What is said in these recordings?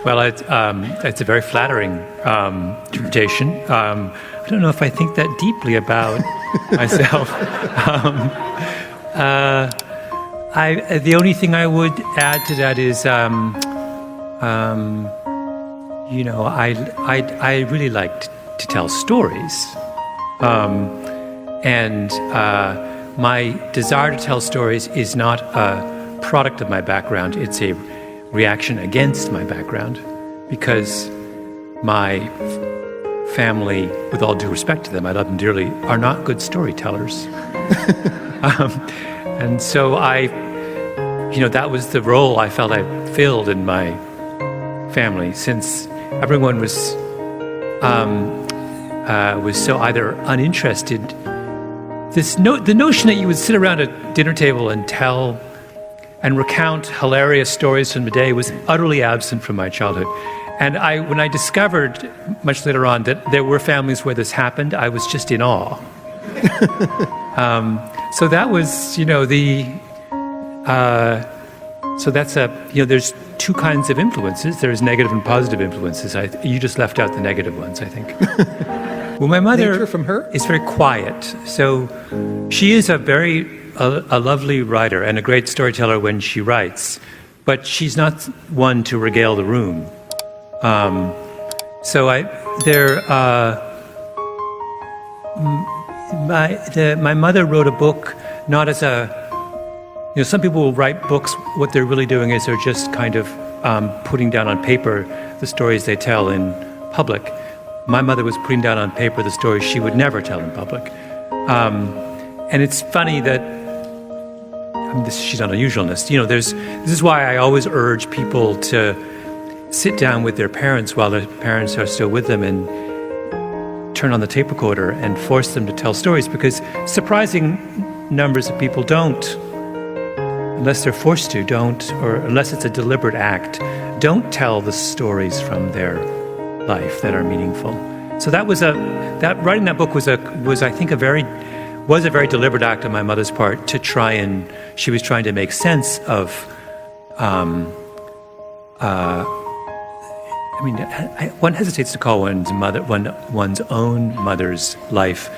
Well, it's a very flattering interpretation. I don't know if I think that deeply about myself. The only thing I would add to that is, I really like to tell stories, and my desire to tell stories is not a product of my background. It's a reaction against my background, because my family, with all due respect to them, I love them dearly, are not good storytellers. And so that was the role I felt I filled in my family, since everyone was so either uninterested. The notion that you would sit around a dinner table and tell and recount hilarious stories from the day was utterly absent from my childhood. And when I discovered much later on that there were families where this happened, I was just in awe. So that was, so that's there's two kinds of influences. There's negative and positive influences. You just left out the negative ones, I think. Well, my mother Nature from her? is very quiet. So she is a lovely writer and a great storyteller when she writes, but she's not one to regale the room. My mother wrote a book not as some people will write books, what they're really doing is they're just kind of putting down on paper the stories they tell in public. My mother was putting down on paper the stories she would never tell in public. And it's funny that, she's not unusual in this. This is why I always urge people to sit down with their parents while their parents are still with them and turn on the tape recorder and force them to tell stories, because surprising numbers of people don't, unless they're forced to, or unless it's a deliberate act, don't tell the stories from their life that are meaningful. So writing that book was I think a very deliberate act on my mother's part to she was trying to make sense of one hesitates to call one's own mother's life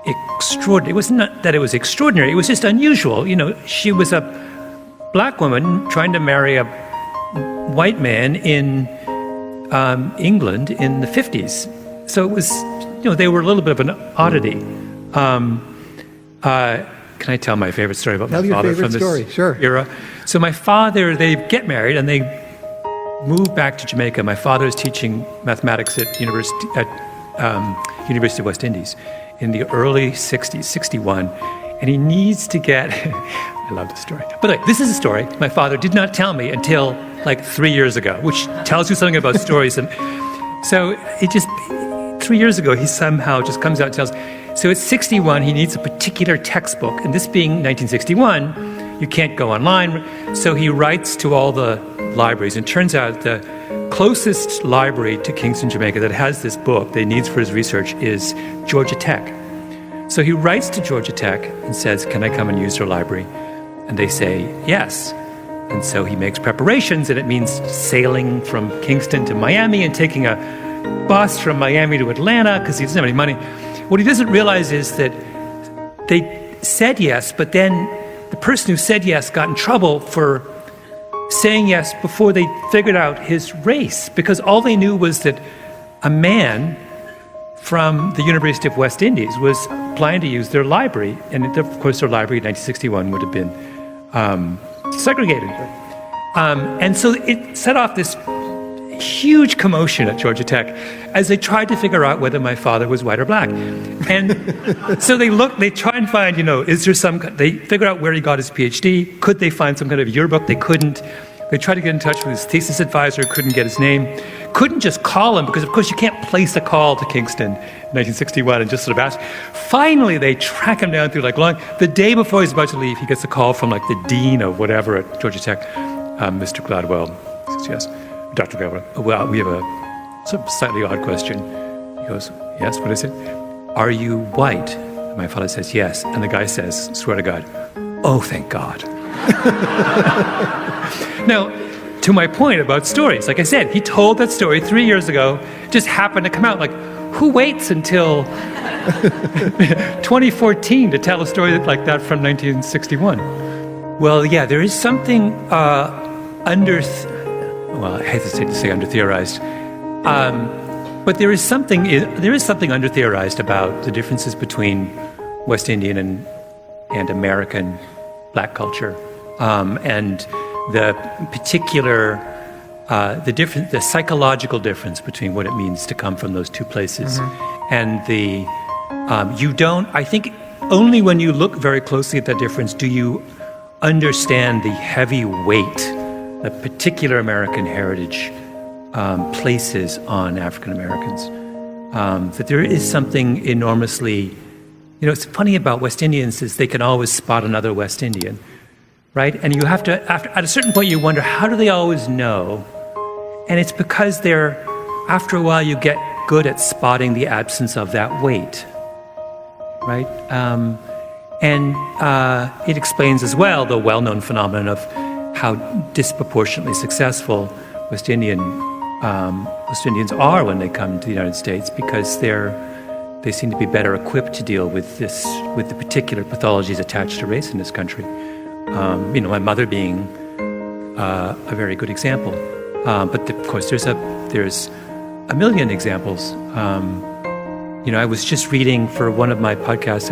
extraordinary. It wasn't that it was extraordinary, it was just unusual. She was a black woman trying to marry a white man in England in the 50s. So it was, they were a little bit of an oddity. Can I tell my favorite story about my father from this era? So my father, they get married and they move back to Jamaica. My father is teaching mathematics at University of West Indies in the early 60s, 61, and he needs to get, I love this story. But this is a story my father did not tell me until 3 years ago, which tells you something about stories. And so 3 years ago, he somehow just comes out and tells, so at 61, he needs a particular textbook, and this being 1961, you can't go online, so he writes to all the libraries, and turns out the closest library to Kingston, Jamaica that has this book that he needs for his research is Georgia Tech. So he writes to Georgia Tech and says, can I come and use your library? And they say, yes. And so he makes preparations, and it means sailing from Kingston to Miami and taking a bus from Miami to Atlanta because he doesn't have any money. What he doesn't realize is that they said yes, but then the person who said yes got in trouble for saying yes before they figured out his race, because all they knew was that a man from the University of West Indies was planning to use their library, and of course their library in 1961 would have been segregated. And so it set off this huge commotion at Georgia Tech as they tried to figure out whether my father was white or black. And so they try and find, is there they figure out where he got his PhD. Could they find some kind of yearbook? They couldn't. They tried to get in touch with his thesis advisor, couldn't get his name. Couldn't just call him, because of course you can't place a call to Kingston in 1961 and just sort of ask. Finally, they track him down through the day before he's about to leave, he gets a call from the dean of whatever at Georgia Tech, Mr. Gladwell. He says, yes. Dr. Gladwell, well, we have a sort of slightly odd question. He goes, yes, what is it? Are you white? And my father says, yes. And the guy says, swear to God, oh, thank God. Now, to my point about stories, like I said, he told that story 3 years ago, just happened to come out. Like, who waits until 2014 to tell a story like that from 1961? Well, yeah, there is something I hesitate to say under-theorized, but there is something under-theorized about the differences between West Indian and American black culture, and the particular, the psychological difference between what it means to come from those two places. And I think only when you look very closely at that difference do you understand the heavy weight that particular American heritage places on African Americans. That there is something enormously, it's funny about West Indians is they can always spot another West Indian, right? And you have to, at a certain point, you wonder, how do they always know? And it's because after a while, you get good at spotting the absence of that weight, right? And it explains as well the well-known phenomenon of how disproportionately successful West Indians are when they come to the United States, because they seem to be better equipped to deal with the particular pathologies attached to race in this country. My mother being a very good example. But of course, there's a million examples. I was just reading for one of my podcasts.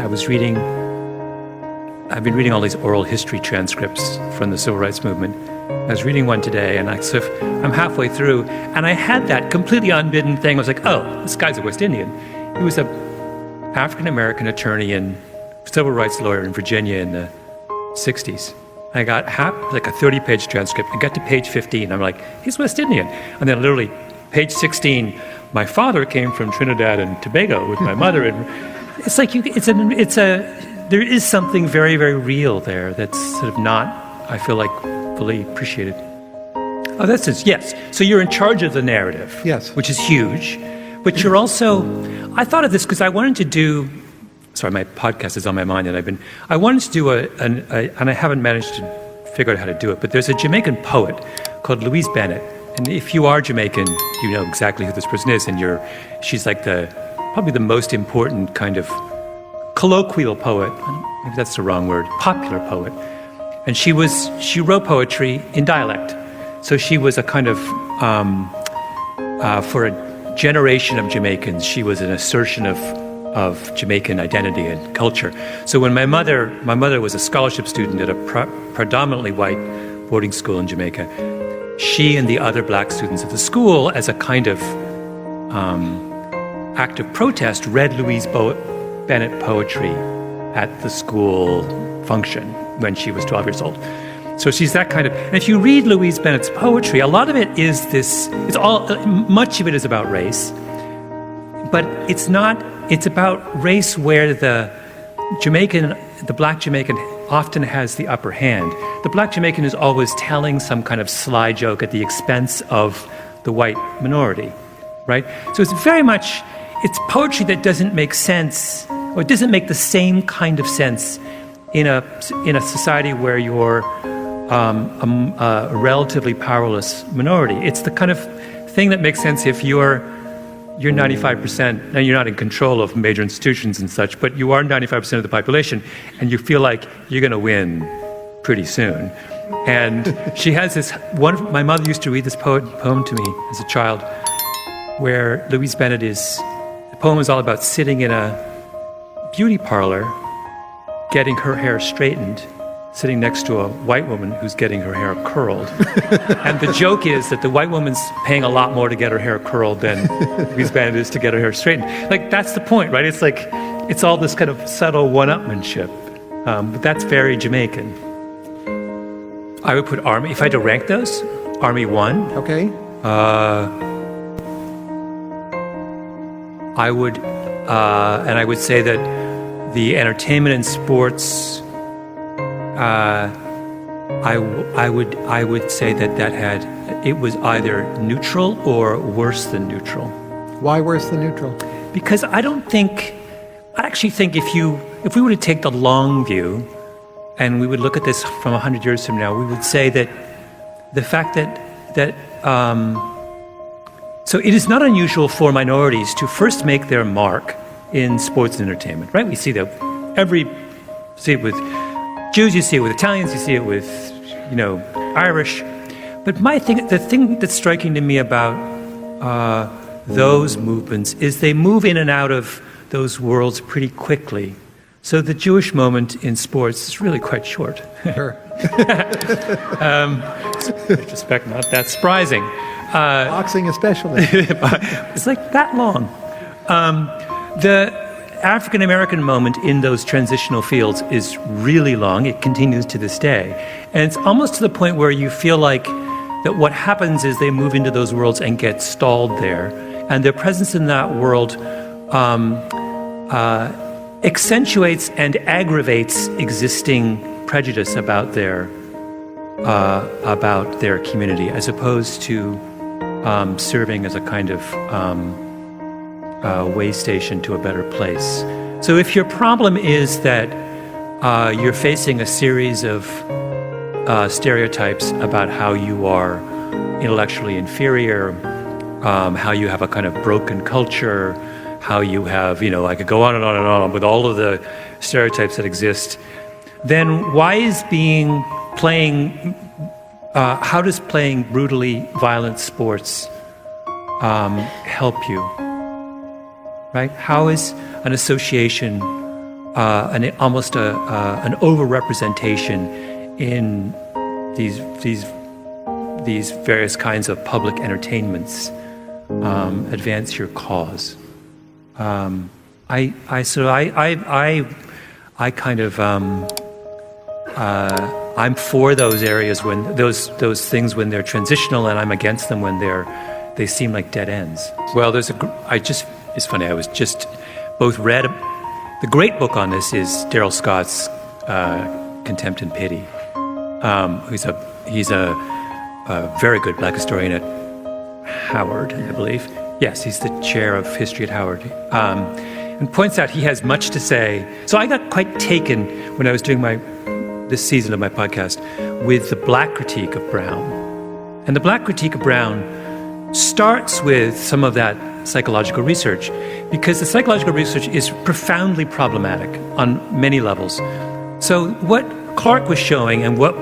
I've been reading all these oral history transcripts from the Civil Rights Movement. I was reading one today, and I'm halfway through, and I had that completely unbidden thing. I was like, oh, this guy's a West Indian. He was an African-American attorney and civil rights lawyer in Virginia in the 60s. I got like a 30-page transcript. I got to page 15. I'm like, he's West Indian. And then literally, page 16, my father came from Trinidad and Tobago with my mother. And it's like, there is something very, very real there that's sort of not, I feel like, fully appreciated. Oh, that's it. Yes. So you're in charge of the narrative. Yes. Which is huge. But you're also, I thought of this because I wanted to do, sorry, my podcast is on my mind, and I wanted to do and I haven't managed to figure out how to do it, but there's a Jamaican poet called Louise Bennett. And if you are Jamaican, you know exactly who this person is, and she's like probably the most important kind of colloquial poet, maybe that's the wrong word, popular poet. And she wrote poetry in dialect. So she was a kind of, for a generation of Jamaicans, she was an assertion of Jamaican identity and culture. So when my mother was a scholarship student at a predominantly white boarding school in Jamaica, she and the other black students at the school, as a kind of act of protest, read Louise Bennett poetry at the school function when she was 12 years old. So she's that kind of, and if you read Louise Bennett's poetry, a lot of it is much of it is about race, but it's about race where the black Jamaican often has the upper hand. The black Jamaican is always telling some kind of sly joke at the expense of the white minority, right? So it's poetry that doesn't make sense, or it doesn't make the same kind of sense in a society where you're a relatively powerless minority. It's the kind of thing that makes sense if you're 95%, now you're not in control of major institutions and such, but you are 95% of the population, and you feel like you're going to win pretty soon. And she has my mother used to read this poem to me as a child, where Louise Bennett the poem is all about sitting in a beauty parlor, getting her hair straightened, sitting next to a white woman who's getting her hair curled. And the joke is that the white woman's paying a lot more to get her hair curled than Louise Bennett is to get her hair straightened. Like, that's the point, right? It's like, it's all this kind of subtle one-upmanship. But that's very Jamaican. I would put Army, if I had to rank those, Army 1. Okay. I would say that the entertainment and sports, I would say that it was either neutral or worse than neutral. Why worse than neutral? Because I actually think if we were to take the long view, and we would look at this from 100 years from now, we would say that the fact that that so it is not unusual for minorities to first make their mark in sports and entertainment, right? We see that see it with Jews, you see it with Italians, you see it with, Irish. But the thing that's striking to me about those movements is they move in and out of those worlds pretty quickly. So the Jewish moment in sports is really quite short. Sure. In retrospect, not that surprising. Boxing especially. It's like that long. The African American moment in those transitional fields is really long. It continues to this day. And it's almost to the point where you feel like that what happens is they move into those worlds and get stalled there. And their presence in that world accentuates and aggravates existing prejudice about their community, as opposed to serving as a kind of way station to a better place. So if your problem is that you're facing a series of stereotypes about how you are intellectually inferior, how you have a kind of broken culture, how you have, I could go on and on and on with all of the stereotypes that exist, then how does playing brutally violent sports help you? Right? How is an association almost an overrepresentation in these various kinds of public entertainments advance your cause? I'm for those areas when those things when they're transitional, and I'm against them when they seem like dead ends. Well, it's funny. I was just both read the great book on this is Daryl Scott's Contempt and Pity. He's a very good black historian at Howard, I believe. Yes, he's the chair of history at Howard, and points out he has much to say. So I got quite taken when I was doing this season of my podcast with the black critique of Brown. And the black critique of Brown starts with some of that psychological research, because the psychological research is profoundly problematic on many levels. So what Clark was showing, and what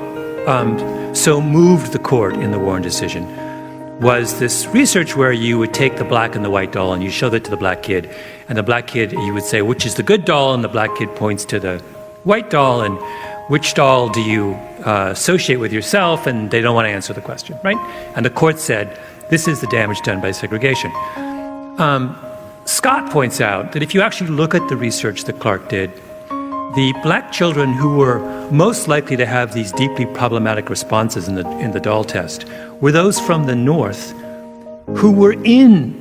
so moved the court in the Warren decision, was this research where you would take the black and the white doll and you show that to the black kid, and the black kid, you would say, which is the good doll, and the black kid points to the white doll, and which doll do you associate with yourself, and they don't want to answer the question, right? And the court said, this is the damage done by segregation. Scott points out that if you actually look at the research that Clark did, the black children who were most likely to have these deeply problematic responses in the doll test were those from the North who were in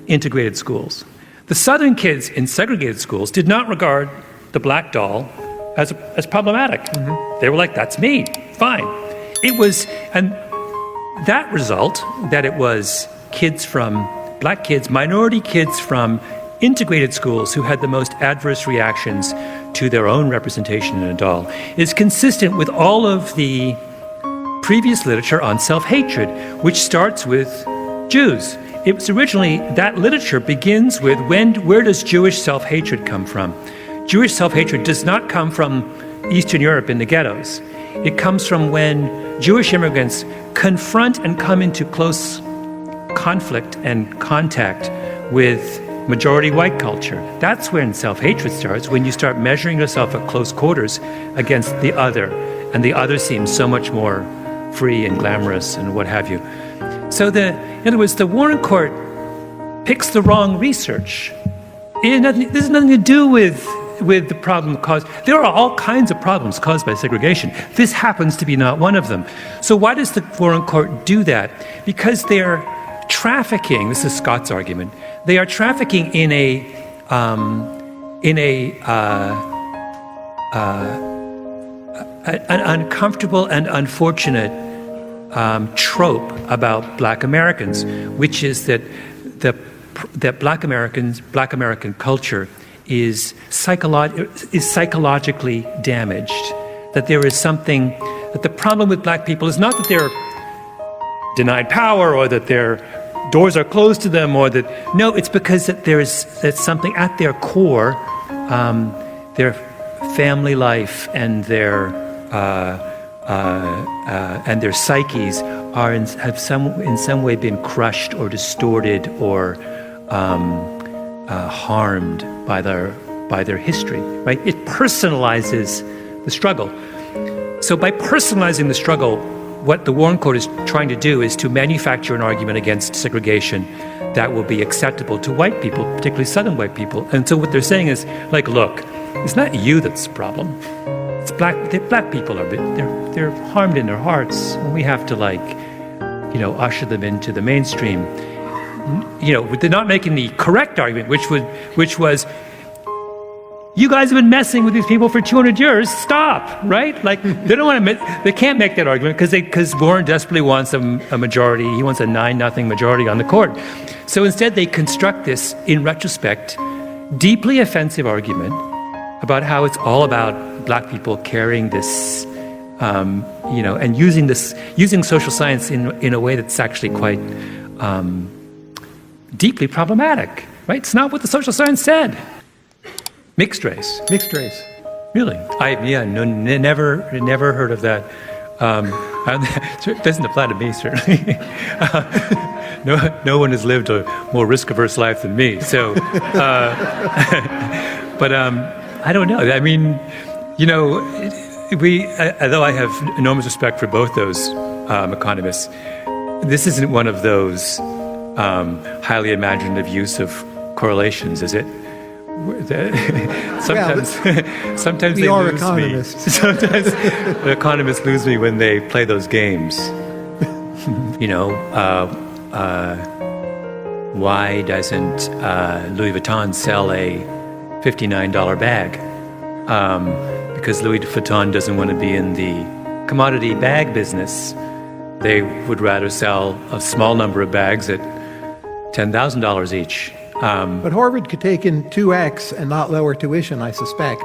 integrated schools. The Southern kids in segregated schools did not regard the black doll as problematic. Mm-hmm. They were like, that's me, fine. And that result, that it was black kids, minority kids from integrated schools who had the most adverse reactions to their own representation in a doll, is consistent with all of the previous literature on self-hatred, which starts with Jews. It was originally, that literature begins with where does Jewish self-hatred come from? Jewish self-hatred does not come from Eastern Europe in the ghettos. It comes from when Jewish immigrants confront and come into close conflict and contact with majority white culture. That's when self-hatred starts, when you start measuring yourself at close quarters against the other, and the other seems so much more free and glamorous and what have you. So in other words, the Warren Court picks the wrong research. This has nothing to do with the problem caused. There are all kinds of problems caused by segregation. This happens to be not one of them. So why does the Warren Court do that? Because they're trafficking, this is Scott's argument, they are trafficking in an uncomfortable and unfortunate trope about Black Americans, which is that Black American culture is psychologically damaged. That there is something, that the problem with Black people is not that denied power, or that their doors are closed to them, or that, no, it's because that there's something at their core, their family life and their psyches have in some way been crushed or distorted or harmed by their history, right? It personalizes the struggle. So by personalizing the struggle, what the Warren Court is trying to do is to manufacture an argument against segregation that will be acceptable to white people, particularly Southern white people. And so what they're saying is, like, look, it's not you that's the problem. It's black people they're harmed in their hearts, and we have to, like, usher them into the mainstream. They're not making the correct argument, which was, you guys have been messing with these people for 200 years. Stop, right? Like, they can't make that argument because Warren desperately wants a majority. He wants a 9-0 majority on the court. So instead, they construct this, in retrospect, deeply offensive argument about how it's all about black people carrying this, and using social science in a way that's actually quite deeply problematic, right? It's not what the social science said. Mixed race. Really? Never heard of that. It doesn't apply to me, certainly. No one has lived a more risk-averse life than me. So, but I don't know. I mean, although I have enormous respect for both those economists, this isn't one of those highly imaginative use of correlations, is it? Sometimes they lose economists. me. Sometimes the economists lose me when they play those games. Why doesn't Louis Vuitton sell a $59 bag? Because Louis Vuitton doesn't want to be in the commodity bag business. They would rather sell a small number of bags at $10,000 each. But Harvard could take in 2x and not lower tuition, I suspect.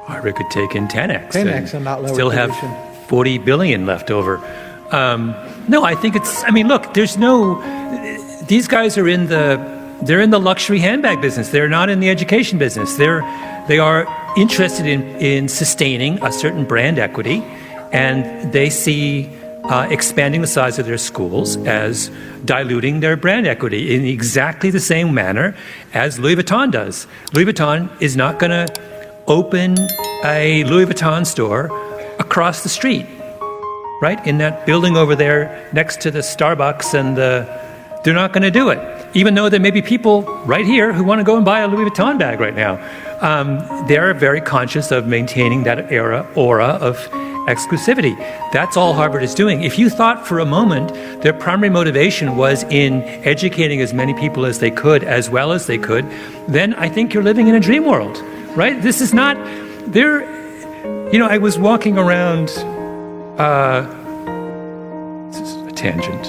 Harvard could take in 10x. 10x and not lower still tuition. Have $40 billion left over. No, I think look, these guys are they're in the luxury handbag business. They're not in the education business. They are interested in sustaining a certain brand equity, and they see expanding the size of their schools as diluting their brand equity in exactly the same manner as Louis Vuitton does. Louis Vuitton is not going to open a Louis Vuitton store across the street, right? In that building over there next to the Starbucks, and they're not going to do it, even though there may be people right here who want to go and buy a Louis Vuitton bag right now. They're very conscious of maintaining that aura of exclusivity. That's all Harvard is doing. If you thought for a moment their primary motivation was in educating as many people as they could, as well as they could, then I think you're living in a dream world, right? This is not, I was walking around, this is a tangent.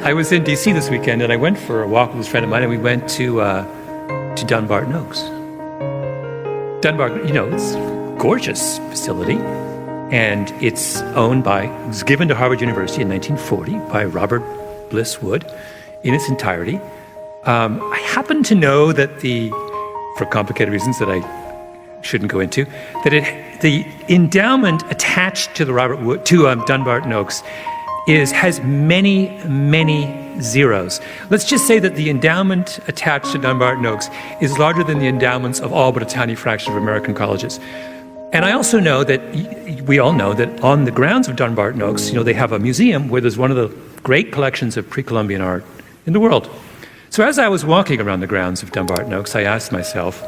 I was in DC this weekend, and I went for a walk with a friend of mine, and we went to Dunbarton Oaks. It's gorgeous facility, and it was given to Harvard University in 1940 by Robert Bliss Wood in its entirety. I happen to know that for complicated reasons that I shouldn't go into, that the endowment attached to Dunbarton Oaks has many, many zeros. Let's just say that the endowment attached to Dunbarton Oaks is larger than the endowments of all but a tiny fraction of American colleges. And I also know that, we all know that on the grounds of Dunbarton Oaks, they have a museum where there's one of the great collections of pre-Columbian art in the world. So as I was walking around the grounds of Dunbarton Oaks, I asked myself,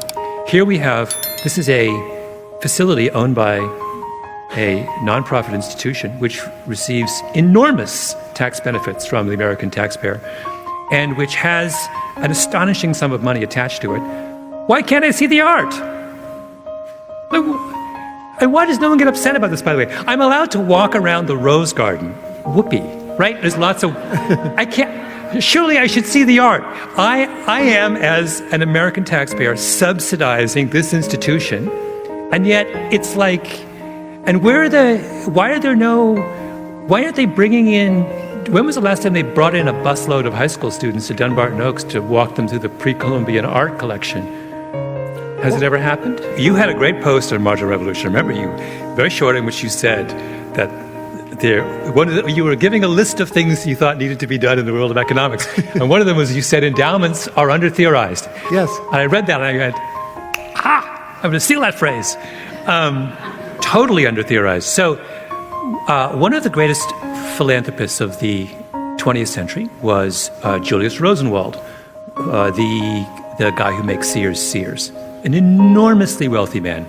this is a facility owned by a nonprofit institution which receives enormous tax benefits from the American taxpayer, and which has an astonishing sum of money attached to it. Why can't I see the art? And why does no one get upset about this, by the way? I'm allowed to walk around the Rose Garden. Whoopee, right? There's lots of... Surely I should see the art. I am, as an American taxpayer, subsidizing this institution, and yet it's like... And why are there no Why aren't they bringing in, when was the last time they brought in a busload of high school students to Dunbarton Oaks to walk them through the pre-Columbian art collection? Has it ever happened? You had a great post on Marginal Revolution, remember you, very short, in which you said that you were giving a list of things you thought needed to be done in the world of economics. And one of them was you said endowments are under-theorized. Yes. And I read that and I went, I'm going to steal that phrase. Totally under-theorized. So one of the greatest philanthropists of the 20th century was Julius Rosenwald, the guy who makes Sears, an enormously wealthy man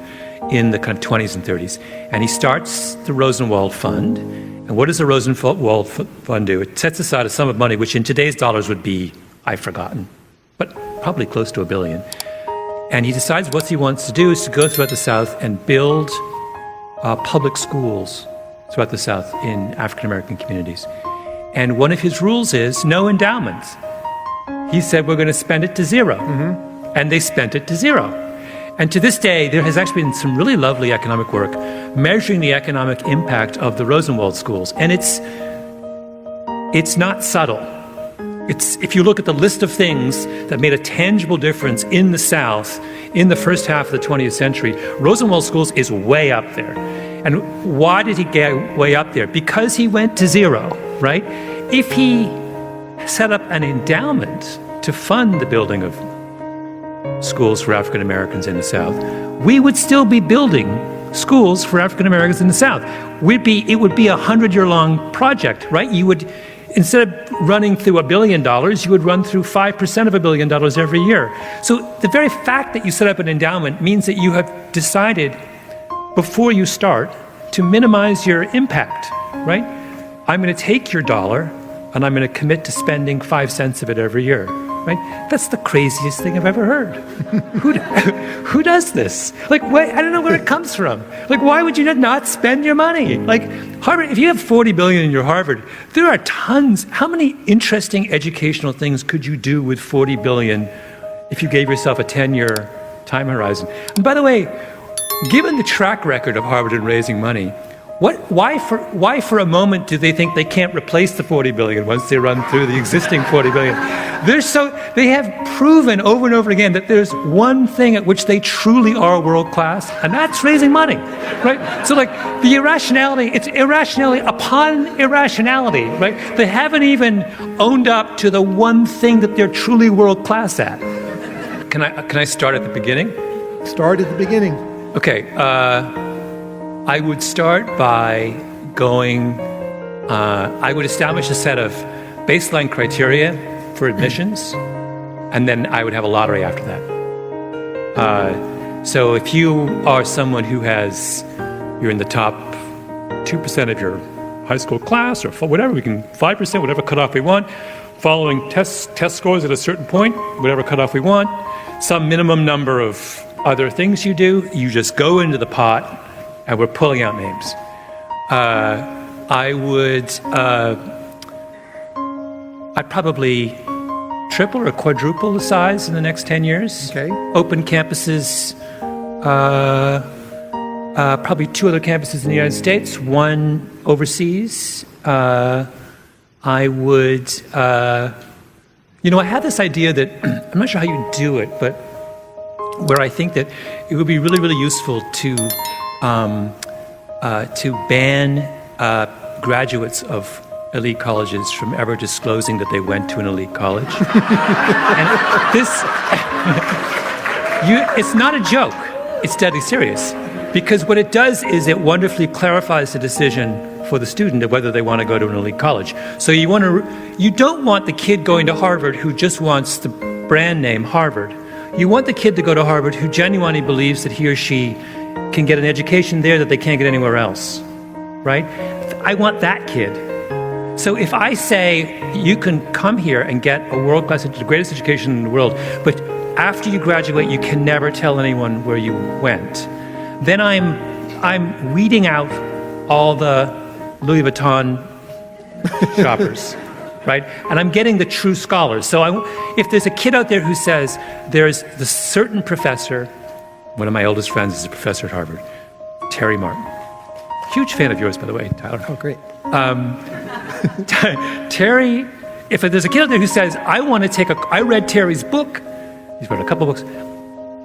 in the kind of 20s and 30s. And he starts the Rosenwald Fund. And what does the Rosenwald Fund do? It sets aside a sum of money, which in today's dollars would be, I've forgotten, but probably close to $1 billion. And he decides what he wants to do is to go throughout the South and build public schools throughout the South in African-American communities. And one of his rules is no endowments. He said, we're going to spend it to zero. Mm-hmm. And they spent it to zero. And to this day, there has actually been some really lovely economic work measuring the economic impact of the Rosenwald schools. And it's not subtle. If you look at the list of things that made a tangible difference in the South in the first half of the 20th century, Rosenwald schools is way up there. And why did he get way up there? Because he went to zero, right? If he set up an endowment to fund the building of schools for African Americans in the South, we would still be building schools for African Americans in the South. It would be a 100-year-long project, right? You would, instead of running through $1 billion, you would run through 5% of $1 billion every year. So the very fact that you set up an endowment means that you have decided before you start to minimize your impact, right? I'm going to take your dollar and I'm going to commit to spending 5 cents of it every year, right? That's the craziest thing I've ever heard. Who does this? Like, I don't know where it comes from. Like, why would you not spend your money? Like, Harvard, if you have $40 billion in your Harvard, there are tons. How many interesting educational things could you do with $40 billion if you gave yourself a 10-year time horizon? And by the way, given the track record of Harvard in raising money, why for a moment do they think they can't replace the $40 billion once they run through the existing $40 billion? They have proven over and over again that there's one thing at which they truly are world class, and that's raising money, right? So like the irrationality, it's irrationality upon irrationality, right? They haven't even owned up to the one thing that they're truly world class at. Can I start at the beginning? Start at the beginning. Okay. I would start by I would establish a set of baseline criteria for admissions, and then I would have a lottery after that. So if you are someone you're in the top 2% of your high school class, or whatever, 5%, whatever cutoff we want, following test scores at a certain point, whatever cutoff we want, some minimum number of other things you do, you just go into the pot, and we're pulling out names. I'd probably triple or quadruple the size in the next 10 years. Okay. Open campuses, probably 2 other campuses in the United States, 1 overseas. I would, I have this idea that, I'm not sure how you do it, but where I think that it would be really, really useful to ban graduates of elite colleges from ever disclosing that they went to an elite college. And it's not a joke. It's deadly serious. Because what it does is it wonderfully clarifies the decision for the student of whether they want to go to an elite college. So you don't want the kid going to Harvard who just wants the brand name Harvard. You want the kid to go to Harvard who genuinely believes that he or she can get an education there that they can't get anywhere else, right? I want that kid. So if I say you can come here and get a world-class, the greatest education in the world, but after you graduate you can never tell anyone where you went, then I'm weeding out all the Louis Vuitton shoppers, right? And I'm getting the true scholars. So if there's a kid out there who says there's the certain professor, one of my oldest friends is a professor at Harvard, Terry Martin. Huge fan of yours, by the way, Tyler. Oh, great. Terry, if there's a kid out there who says, I read Terry's book, he's read a couple books,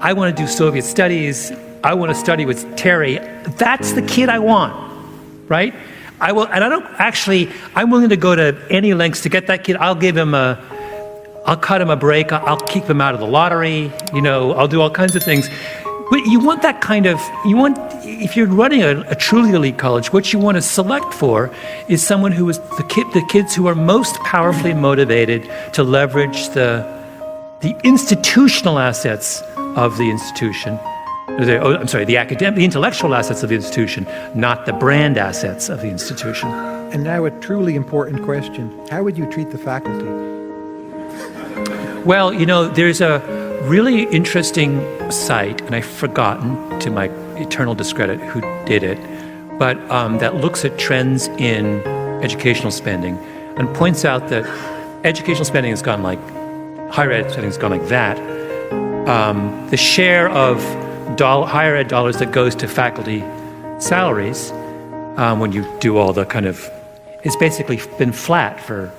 I want to do Soviet studies, I want to study with Terry, that's the kid I want, right? I'm willing to go to any lengths to get that kid. I'll cut him a break, I'll keep him out of the lottery, I'll do all kinds of things. But you want that if you're running a truly elite college, what you want to select for is someone who is the kids who are most powerfully motivated to leverage the institutional assets of the institution. The intellectual assets of the institution, not the brand assets of the institution. And now a truly important question. How would you treat the faculty? Well, there's a really interesting site, and I've forgotten, to my eternal discredit, who did it, but that looks at trends in educational spending and points out that educational spending has gone higher ed spending has gone like that. The share of higher ed dollars that goes to faculty salaries, when you do all the it's basically been flat for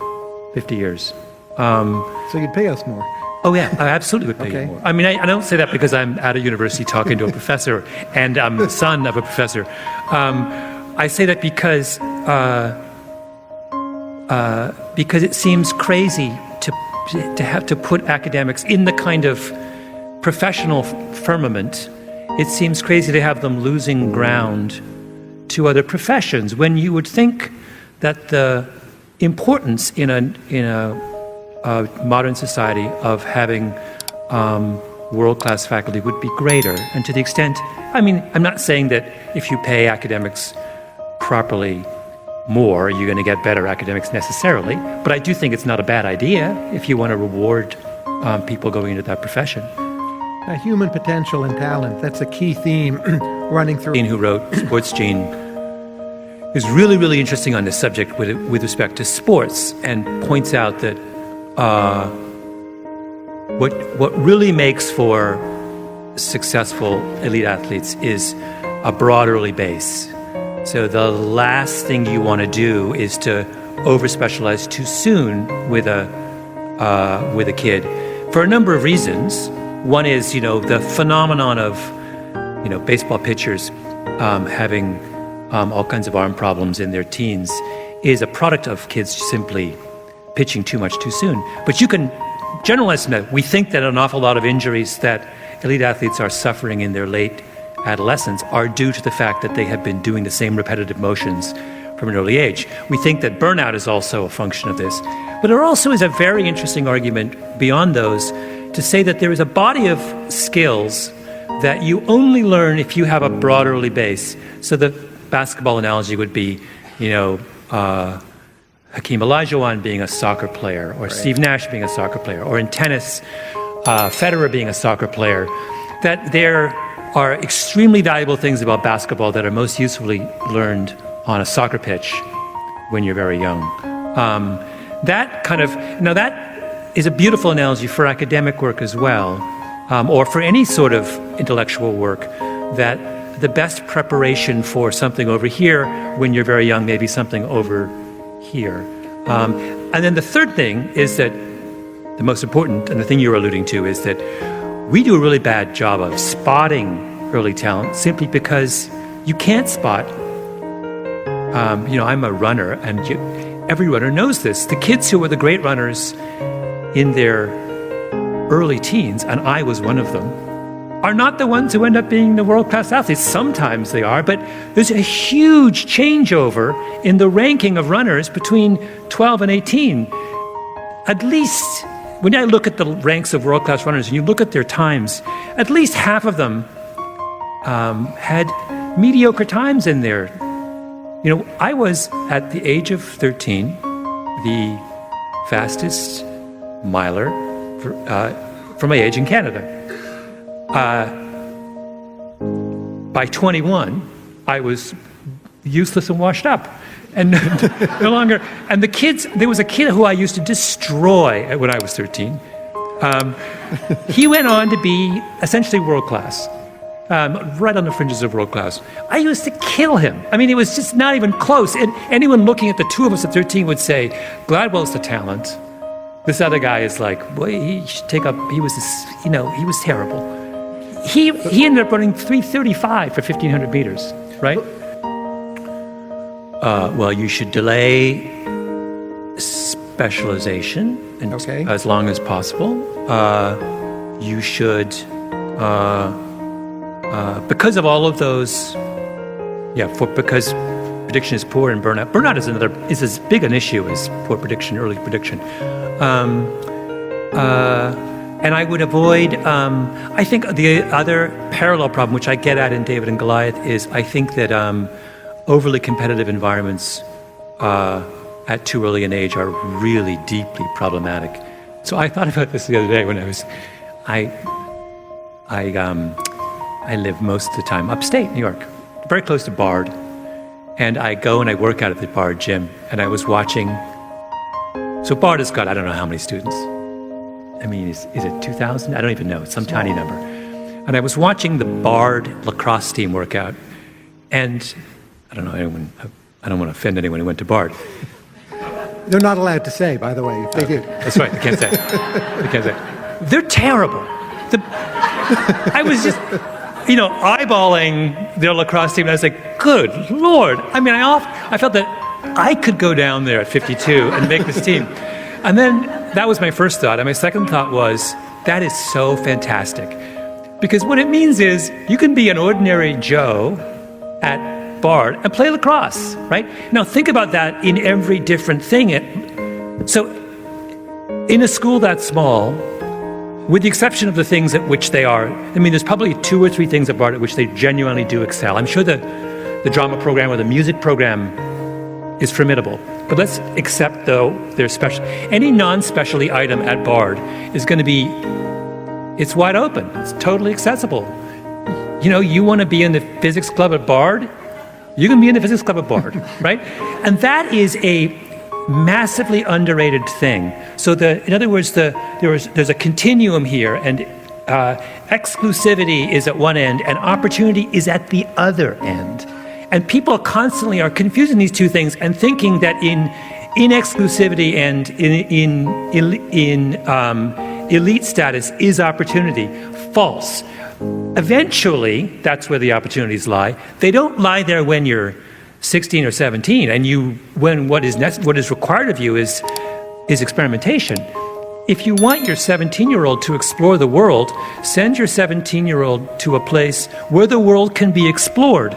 50 years. So you'd pay us more? Oh yeah, I absolutely would pay you more. I mean, I don't say that because I'm at a university talking to a professor and I'm the son of a professor. I say that because it seems crazy to have to put academics in the kind of professional firmament. It seems crazy to have them losing ground to other professions when you would think that the importance in a modern society of having world-class faculty would be greater. And to the extent, I'm not saying that if you pay academics properly more, you're going to get better academics necessarily, but I do think it's not a bad idea if you want to reward people going into that profession. Human potential and talent, that's a key theme running through. Who wrote Sports Gene is really, really interesting on this subject with respect to sports, and points out that what really makes for successful elite athletes is a broad early base. So the last thing you want to do is to over-specialize too soon with a kid for a number of reasons. One is, the phenomenon of, baseball pitchers having all kinds of arm problems in their teens is a product of kids simply pitching too much too soon. But you can generalize that. We think that an awful lot of injuries that elite athletes are suffering in their late adolescence are due to the fact that they have been doing the same repetitive motions from an early age. We think that burnout is also a function of this. But there also is a very interesting argument beyond those to say that there is a body of skills that you only learn if you have a broad early base. So the basketball analogy would be, Hakeem Olajuwon being a soccer player, or Steve Nash being a soccer player, or in tennis, Federer being a soccer player, that there are extremely valuable things about basketball that are most usefully learned on a soccer pitch when you're very young. That is a beautiful analogy for academic work as well, or for any sort of intellectual work, that the best preparation for something over here when you're very young may be something over here. And then the third thing is that the most important, and the thing you're alluding to, is that we do a really bad job of spotting early talent simply because you can't spot. I'm a runner, and every runner knows this. The kids who are the great runners in their early teens, and I was one of them, are not the ones who end up being the world-class athletes. Sometimes they are, but there's a huge changeover in the ranking of runners between 12 and 18. At least, when I look at the ranks of world-class runners and you look at their times, at least half of them had mediocre times in there. I was, at the age of 13, the fastest miler for my age in Canada. By 21, I was useless and washed up, and no longer. And the kids, there was a kid who I used to destroy when I was 13. He went on to be essentially world class. right on the fringes of world class. I used to kill him. I mean, it was just not even close. And anyone looking at the two of us at 13 would say, Gladwell's the talent. This other guy is like, boy, he should take up, he was this, he was terrible. He ended up running 3:35 for 1,500 meters, right? Well, you should delay specialization as long as possible. You should, because of all of those, because prediction is poor and burnout. Burnout is as big an issue as poor prediction, early prediction. And I would avoid, I think the other parallel problem, which I get at in David and Goliath, is I think that overly competitive environments at too early an age are really deeply problematic. So I thought about this the other day when I live most of the time upstate New York, very close to Bard. And I go and I work out at the Bard gym. And I was watching, so Bard has got, I don't know how many students. I mean, is it 2,000? I don't even know. It's some tiny number. And I was watching the Bard lacrosse team work out. And I don't know, I don't want to offend anyone who went to Bard. They're not allowed to say, by the way, if they do. That's right, they can't say. They're terrible. I was just, eyeballing their lacrosse team, and I was like, good Lord. I mean, I felt that I could go down there at 52 and make this team. And then that was my first thought. And my second thought was, that is so fantastic. Because what it means is you can be an ordinary Joe at Bard and play lacrosse, right? Now think about that in every different thing. So in a school that small, with the exception of the things at which they are, I mean, there's probably 2 or 3 things at Bard at which they genuinely do excel. I'm sure the drama program or the music program is formidable. But let's accept, though, their special. Any non-specialty item at Bard is going to be, it's wide open. It's totally accessible. You want to be in the physics club at Bard? You can be in the physics club at Bard, right? And that is a massively underrated thing. So in other words, there's a continuum here, and exclusivity is at one end, and opportunity is at the other end. And people constantly are confusing these two things and thinking that in exclusivity and in elite status is opportunity. False. Eventually, that's where the opportunities lie. They don't lie there when you're 16 or 17, and when what is required of you is experimentation. If you want your 17-year-old to explore the world, send your 17-year-old to a place where the world can be explored.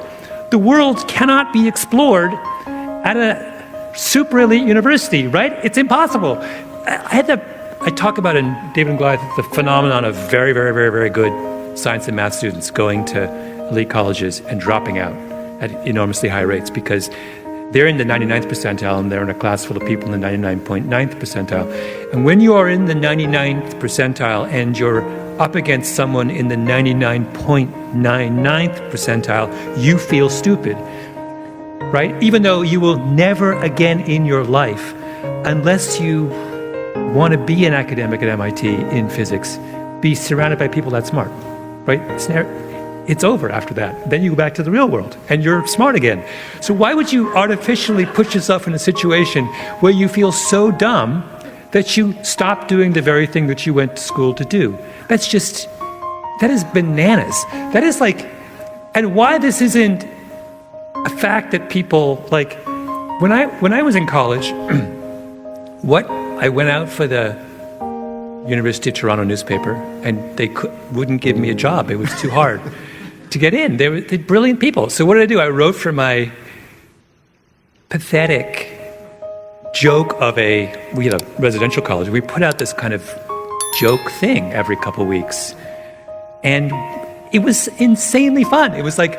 The world cannot be explored at a super elite university, right? It's impossible. I talk about in David and Goliath the phenomenon of very, very, very, very good science and math students going to elite colleges and dropping out at enormously high rates because they're in the 99th percentile and they're in a class full of people in the 99.9th percentile. And when you are in the 99th percentile and you're up against someone in the 99.99th percentile, you feel stupid, right? Even though you will never again in your life, unless you want to be an academic at MIT in physics, be surrounded by people that smart, right? It's over after that. Then you go back to the real world and you're smart again. So why would you artificially put yourself in a situation where you feel so dumb that you stop doing the very thing that you went to school to do? That is bananas. That is like, and why this isn't a fact that people, like, when I was in college, I went out for the University of Toronto newspaper, and they wouldn't give me a job. It was too hard to get in. They're brilliant people. So what did I do? I wrote for my pathetic joke we had a residential college. We put out this kind of joke thing every couple weeks. And it was insanely fun. It was like,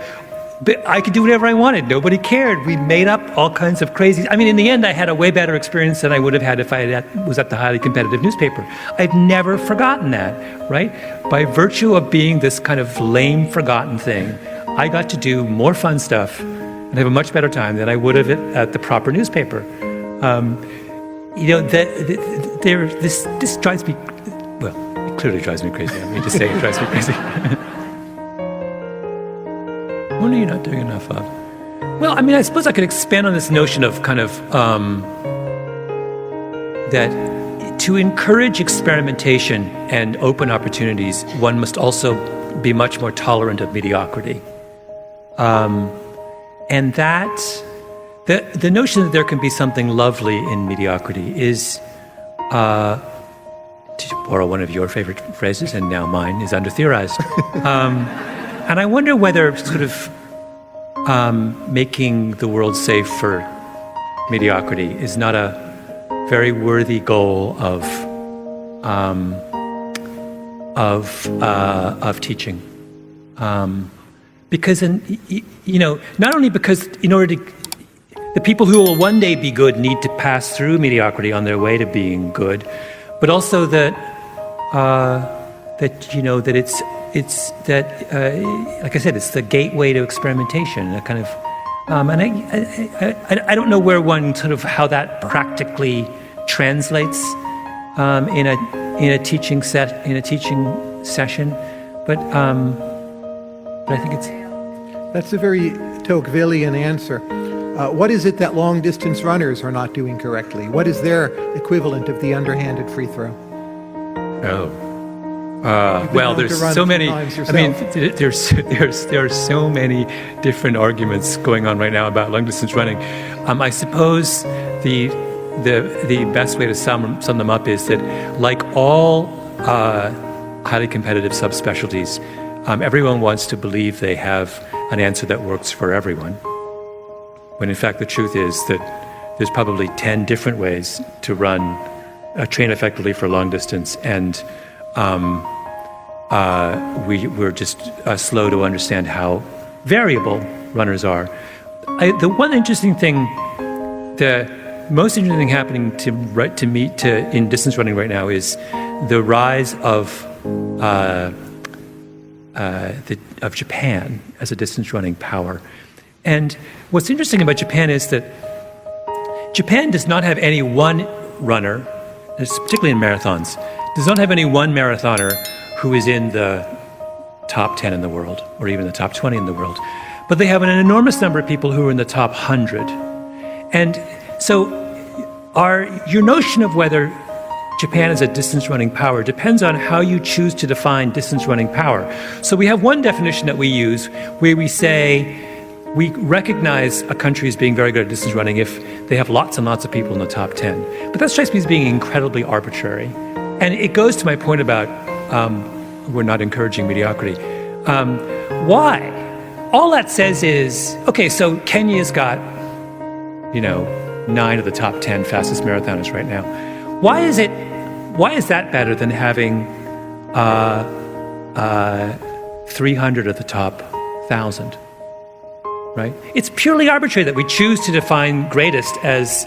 I could do whatever I wanted. Nobody cared. We made up all kinds of crazy... I mean, in the end, I had a way better experience than I would have had if I was at the highly competitive newspaper. I've never forgotten that, right? By virtue of being this kind of lame, forgotten thing, I got to do more fun stuff and have a much better time than I would have at the proper newspaper. This drives me... Well, it clearly drives me crazy. I mean to say it drives me crazy. What are you not doing enough of? Well, I mean, I suppose I could expand on this notion of kind of that to encourage experimentation and open opportunities, one must also be much more tolerant of mediocrity. And that, the notion that there can be something lovely in mediocrity is, to borrow one of your favorite phrases, and now mine, is under-theorized. And I wonder whether sort of making the world safe for mediocrity is not a very worthy goal of teaching, because not only because in order to the people who will one day be good need to pass through mediocrity on their way to being good, but also that it's like I said, it's the gateway to experimentation, a kind of. And I don't know where one sort of how that practically translates in a teaching session, but I think it's. That's a very Tocquevillian answer. What is it that long-distance runners are not doing correctly? What is their equivalent of the underhanded free throw? Oh. Well, there's so many. I mean, there are so many different arguments going on right now about long distance running. I suppose the best way to sum them up is that, like all highly competitive subspecialties, everyone wants to believe they have an answer that works for everyone. When in fact the truth is that there's probably 10 different ways to train effectively for long distance, and we're just slow to understand how variable runners are. The one interesting thing, the most interesting thing happening in distance running right now is the rise of Japan as a distance running power. And what's interesting about Japan is that Japan does not have any one runner, particularly in marathons, does not have any one marathoner who is in the top 10 in the world, or even the top 20 in the world. But they have an enormous number of people who are in the top 100. And so your notion of whether Japan is a distance running power depends on how you choose to define distance running power. So we have one definition that we use where we say we recognize a country as being very good at distance running if they have lots and lots of people in the top 10. But that strikes me as being incredibly arbitrary. And it goes to my point about we're not encouraging mediocrity. Why? All that says is, okay, so Kenya's got, 9 of the top 10 fastest marathoners right now. Why is that better than having 300 of the top 1,000? Right? It's purely arbitrary that we choose to define greatest as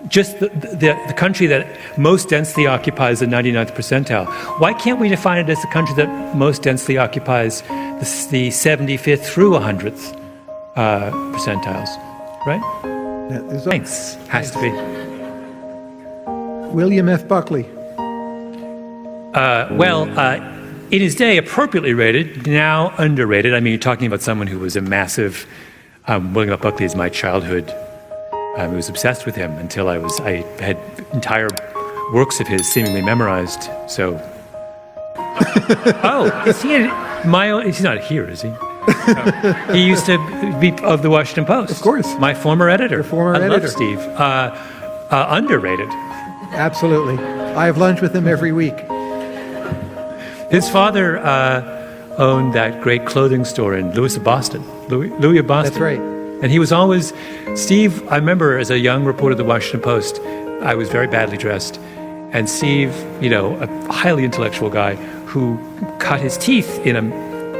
just the country that most densely occupies the 99th percentile. Why can't we define it as the country that most densely occupies the 75th through 100th percentiles? Right? Yeah, Thanks. Has to be. William F. Buckley. In his day, appropriately rated, now underrated. I mean, you're talking about someone who was a massive. William F. Buckley is my childhood. I was obsessed with him until I had entire works of his seemingly memorized. So, is he he's not here, is he? No. He used to be of the Washington Post. Of course. My former editor. Your former editor. Love Steve. Underrated. Absolutely. I have lunch with him every week. His father owned that great clothing store in Louis of Boston. That's right. And he was always, Steve, I remember as a young reporter of the Washington Post, I was very badly dressed. And Steve, a highly intellectual guy who cut his teeth in a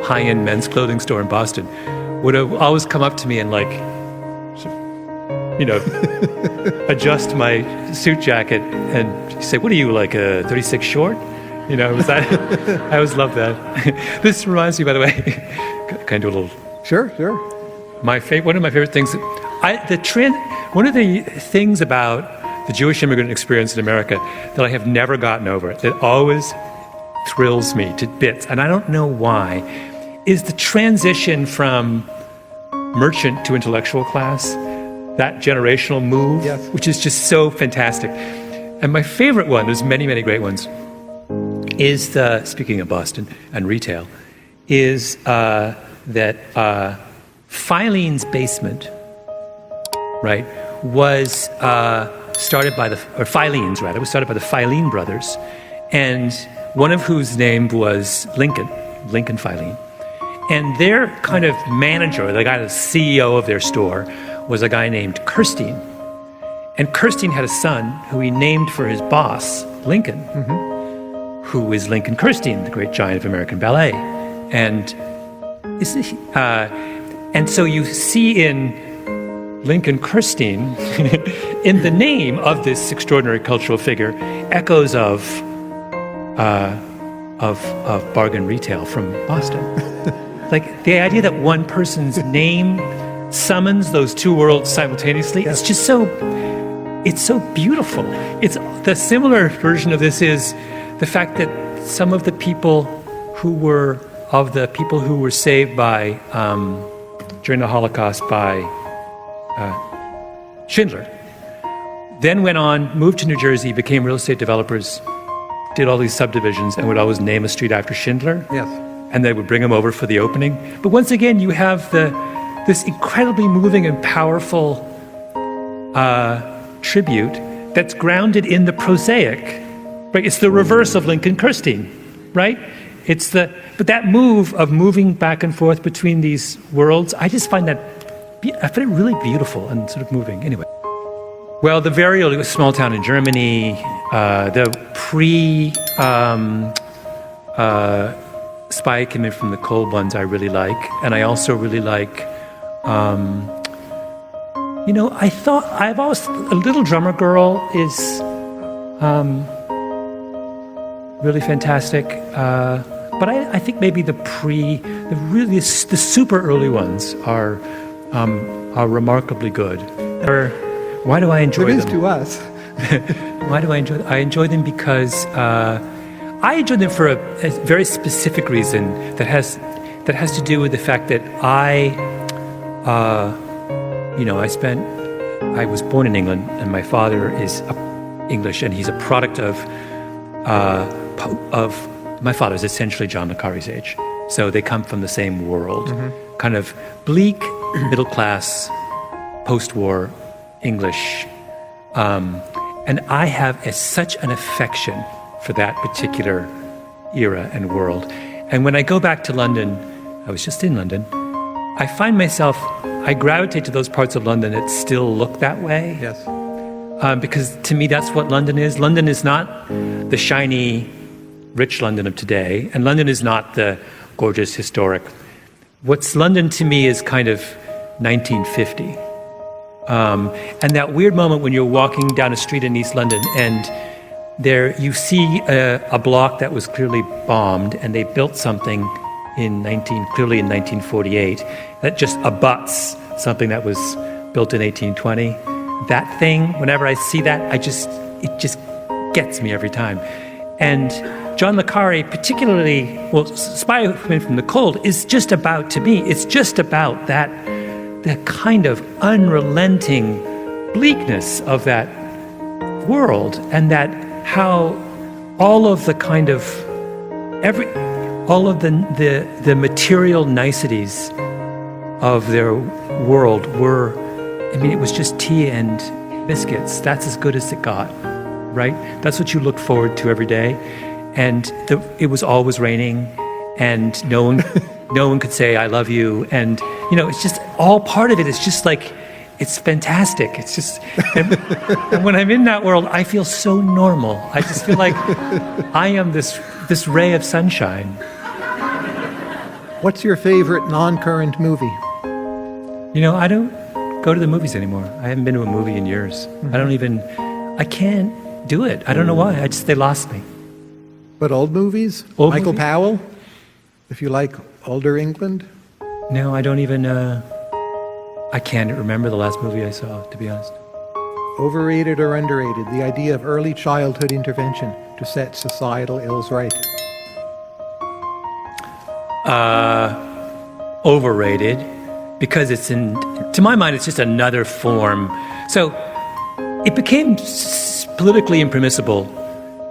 high-end men's clothing store in Boston, would have always come up to me and adjust my suit jacket and say, "What are you, like a 36 short?" Was that? I always loved that. This reminds me, by the way, can I do a little? Sure. One of my favorite things, one of the things about the Jewish immigrant experience in America that I have never gotten over, that always thrills me to bits, and I don't know why, is the transition from merchant to intellectual class, that generational move, which is just so fantastic. And my favorite one, there's many, many great ones, is speaking of Boston and retail, is that Filene's Basement, right, was started by Filene's, rather, was started by the Filene brothers, and one of whose name was Lincoln Filene. And their kind of manager, the guy, the CEO of their store, was a guy named Kirstein. And Kirstein had a son who he named for his boss, Lincoln, who is Lincoln Kirstein, the great giant of American ballet. And so you see in Lincoln Kirstein, in the name of this extraordinary cultural figure, echoes of bargain retail from Boston. Like the idea that one person's name summons those two worlds simultaneously, it's just it's so beautiful. It's the similar version of this is the fact that some of the people who were saved by during the Holocaust by Schindler, then went on, moved to New Jersey, became real estate developers, did all these subdivisions, and would always name a street after Schindler. Yes. And they would bring him over for the opening. But once again, you have this incredibly moving and powerful tribute that's grounded in the prosaic. Right? It's the reverse of Lincoln Kirstein, right? But that move of moving back and forth between these worlds, I find it really beautiful and sort of moving. Anyway. Well, the very early small town in Germany, the Spy Came In From the Cold ones I really like. And I also really like, I've always, A Little Drummer Girl is really fantastic. But I think maybe the super early ones are remarkably good. Why do I enjoy them? It is to us. Why do I enjoy them? I enjoy them because I enjoy them for a very specific reason that has to do with the fact that I was born in England, and my father is English, and he's a product of my father's essentially John le Carré's age. So they come from the same world, kind of bleak, middle class, post-war English. And I have such an affection for that particular era and world. And when I go back to London, I was just in London, I find myself, I gravitate to those parts of London that still look that way. Yes. Because to me, that's what London is. London is not the shiny, rich London of today, and London is not the gorgeous, historic. What's London to me is kind of 1950. And that weird moment when you're walking down a street in East London and there you see a block that was clearly bombed, and they built something clearly in 1948 that just abuts something that was built in 1820. That thing, whenever I see that, it just gets me every time. And John le Carré, particularly, Spy Who Came In From the Cold is just about, to me, it's just about that kind of unrelenting bleakness of that world, and that how all of the kind of the material niceties of their world were, it was just tea and biscuits. That's as good as it got, right? That's what you look forward to every day. And it was always raining, and no one could say I love you, and it's just all part of it. It's just like, it's fantastic. It's just, and when I'm in that world, I feel so normal. I just feel like I am this ray of sunshine. What's your favorite non-current movie? I don't go to the movies anymore. I haven't been to a movie in years. I can't do it. I don't know why. They lost me. But old movies? Michael Powell? If you like older England? No, I don't even, I can't remember the last movie I saw, to be honest. Overrated or underrated? The idea of early childhood intervention to set societal ills right. Overrated. because to my mind, it's just another form. So it became politically impermissible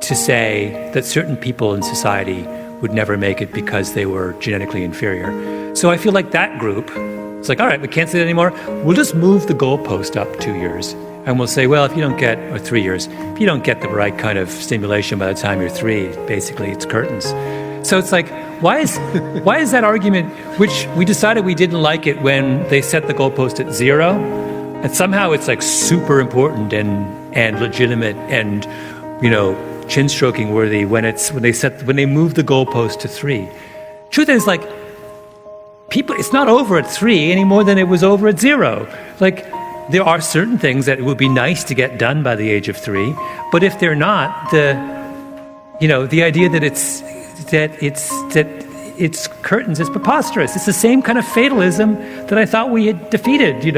to say that certain people in society would never make it because they were genetically inferior. So I feel like that group, it's like, all right, we can't say that anymore. We'll just move the goalpost up 2 years. And we'll say, well, if you don't get, or 3 years, if you don't get the right kind of stimulation by the time you're 3, basically it's curtains. So it's like, why is that argument, which we decided we didn't like it when they set the goalpost at 0, and somehow it's like super important and legitimate and, chin stroking worthy when they move the goalpost to 3. Truth is, like, it's not over at 3 any more than it was over at 0. Like, there are certain things that it would be nice to get done by the age of 3, but if they're not, the idea that it's curtains is preposterous. It's the same kind of fatalism that I thought we had defeated. You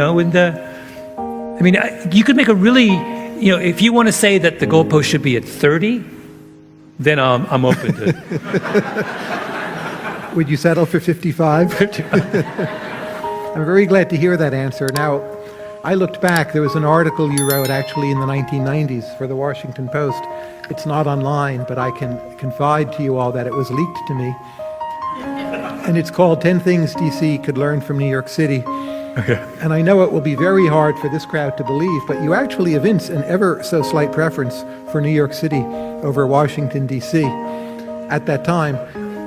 could make a really, if you want to say that the goalpost should be at 30, then I'm open to it. Would you settle for 55? 55. I'm very glad to hear that answer. Now, I looked back. There was an article you wrote actually in the 1990s for the Washington Post. It's not online, but I can confide to you all that it was leaked to me. And it's called 10 Things DC Could Learn from New York City. Okay. And I know it will be very hard for this crowd to believe, but you actually evince an ever so slight preference for New York City over Washington, D.C. at that time.